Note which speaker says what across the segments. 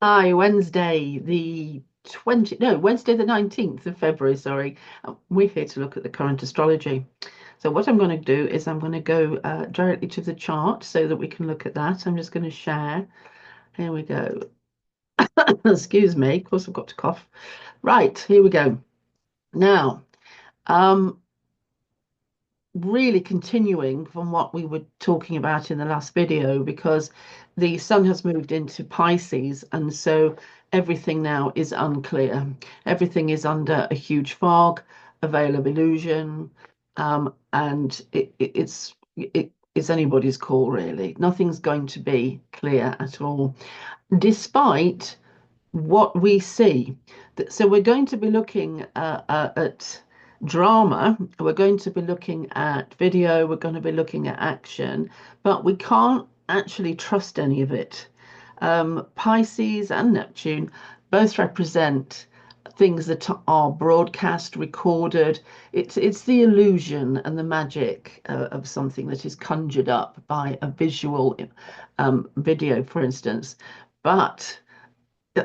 Speaker 1: Hi, Wednesday the 19th of February, sorry. We're here to look at the current astrology. So what I'm going to do is I'm going to go directly to the chart so that we can look at that. I'm just going to share. Here we go. Excuse me, of course I've got to cough. Right, here we go. Now, um, really continuing from what we were talking about in the last video, because the sun has moved into Pisces, and so everything now is unclear. Everything is under a huge fog, a veil of illusion, and it's anybody's call, really. Nothing's going to be clear at all, despite what we see. So we're going to be looking at drama, we're going to be looking at video, we're going to be looking at action, but we can't actually trust any of it. Pisces and Neptune both represent things that are broadcast, recorded. It's the illusion and the magic of something that is conjured up by a visual video, for instance. But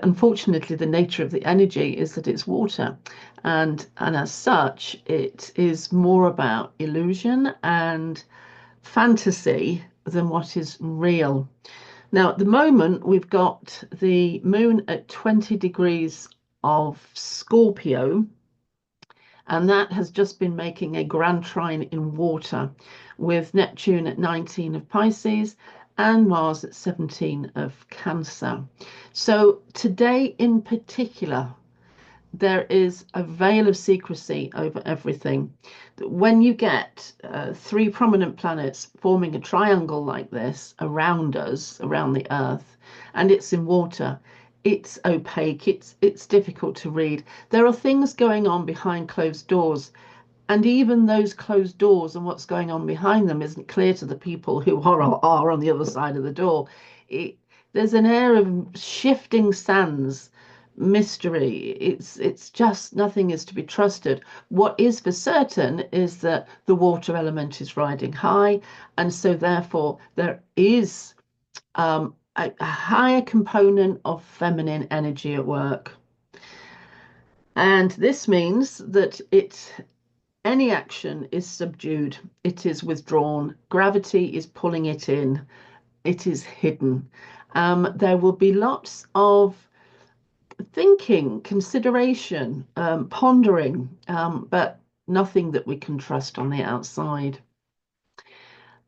Speaker 1: unfortunately, the nature of the energy is that it's water, and as such, it is more about illusion and fantasy than what is real. Now, at the moment, we've got the moon at 20 degrees of Scorpio, and that has just been making a Grand Trine in water with Neptune at 19 of Pisces and Mars at 17 of Cancer. So today in particular, there is a veil of secrecy over everything. When you get three prominent planets forming a triangle like this around us, around the Earth, and it's in water, it's opaque, it's difficult to read. There are things going on behind closed doors, and even those closed doors and what's going on behind them isn't clear to the people who are on the other side of the door. It, there's an air of shifting sands, mystery. It's just nothing is to be trusted. What is for certain is that the water element is riding high, and so therefore there is a higher component of feminine energy at work. And this means that any action is subdued, it is withdrawn, gravity is pulling it in, it is hidden. There will be lots of thinking, consideration, pondering, but nothing that we can trust on the outside.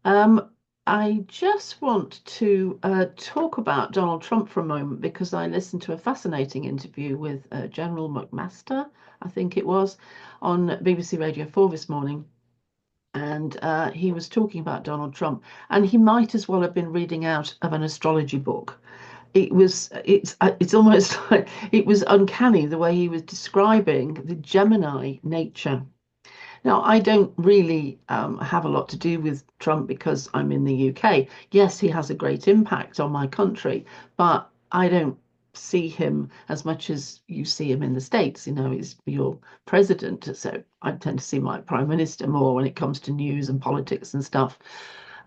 Speaker 1: Um, I just want to talk about Donald Trump for a moment because I listened to a fascinating interview with General McMaster, I think it was, on BBC Radio 4 this morning. And he was talking about Donald Trump, and he might as well have been reading out of an astrology book. It's almost like it was uncanny the way he was describing the Gemini nature. Now, I don't really have a lot to do with Trump because I'm in the UK. Yes, he has a great impact on my country, but I don't see him as much as you see him in the States. You know, he's your president. So I tend to see my prime minister more when it comes to news and politics and stuff.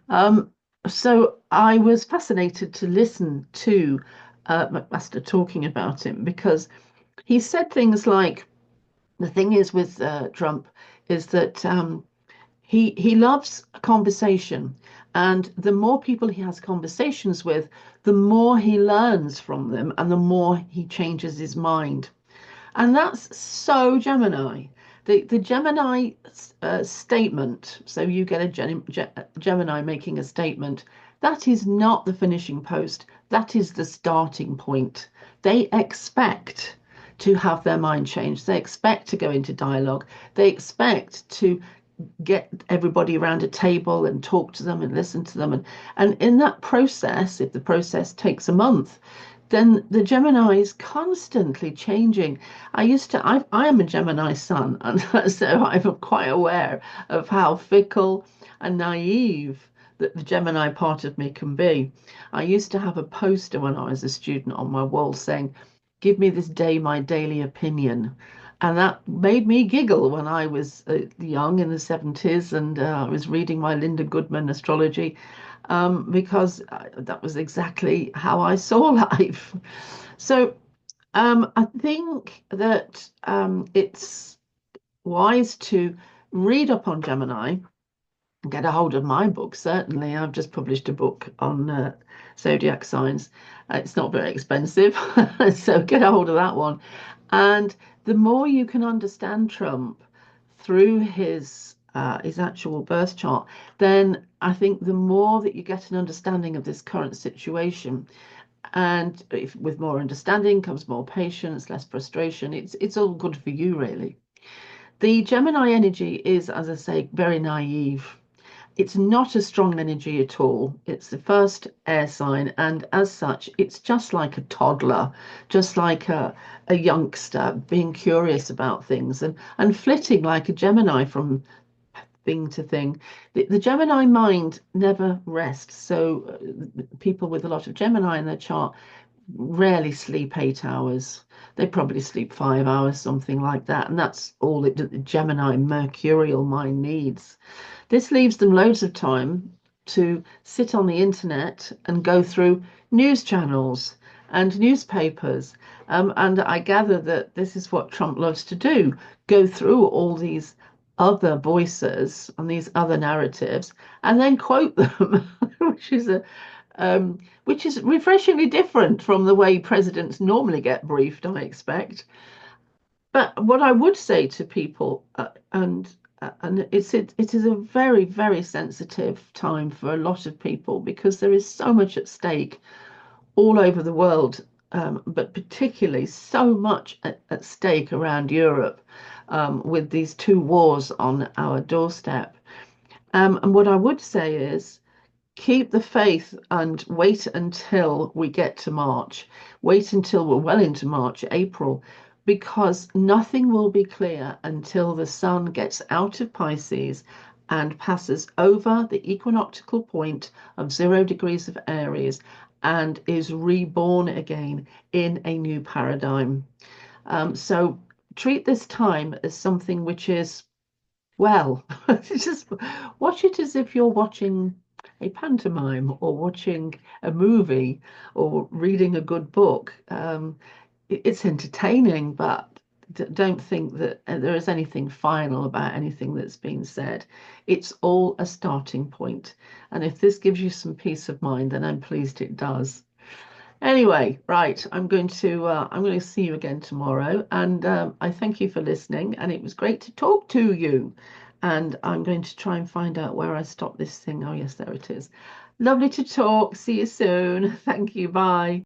Speaker 1: Um, so I was fascinated to listen to McMaster talking about him because he said things like, the thing is with Trump is that he loves a conversation, and the more people he has conversations with, the more he learns from them, and the more he changes his mind. And that's so Gemini. The Gemini statement, so you get a Gemini making a statement, that is not the finishing post. That is the starting point. They expect to have their mind changed. They expect to go into dialogue. They expect to get everybody around a table and talk to them and listen to them. And in that process, if the process takes a month, then the Gemini is constantly changing. I am a Gemini sun, and so I'm quite aware of how fickle and naive that the Gemini part of me can be. I used to have a poster when I was a student on my wall saying, "Give me this day my daily opinion." And that made me giggle when I was young in the 70s, and I was reading my Linda Goodman astrology because that was exactly how I saw life. So I think that it's wise to read up on Gemini, get a hold of my book. Certainly, I've just published a book on zodiac signs. It's not very expensive, so get a hold of that one. And the more you can understand Trump through his actual birth chart, then I think the more that you get an understanding of this current situation, and if, with more understanding comes more patience, less frustration. It's all good for you, really. The Gemini energy is, as I say, very naive. It's not a strong energy at all. It's the first air sign, and as such, it's just like a toddler, just like a youngster being curious about things and flitting like a Gemini from thing to thing. The Gemini mind never rests. So people with a lot of Gemini in their chart rarely sleep 8 hours. They probably sleep 5 hours, something like that. And that's all the Gemini mercurial mind needs. This leaves them loads of time to sit on the internet and go through news channels and newspapers. And I gather that this is what Trump loves to do, go through all these other voices and these other narratives and then quote them, which is a which is refreshingly different from the way presidents normally get briefed, I expect. But what I would say to people, and it is a very, very sensitive time for a lot of people because there is so much at stake all over the world, but particularly so much at stake around Europe, with these two wars on our doorstep. And what I would say is keep the faith and wait until we get to March. Wait until we're well into March, April, because nothing will be clear until the sun gets out of Pisces and passes over the equinoctial point of 0 degrees of Aries and is reborn again in a new paradigm. So treat this time as something which is, well, just watch it as if you're watching a pantomime or watching a movie or reading a good book. It's entertaining, but don't think that there is anything final about anything that's been said. It's all a starting point. And if this gives you some peace of mind, then I'm pleased it does. Anyway, right, I'm going to see you again tomorrow, and I thank you for listening. And it was great to talk to you. And I'm going to try and find out where I stopped this thing. Oh, yes, there it is. Lovely to talk. See you soon. Thank you. Bye.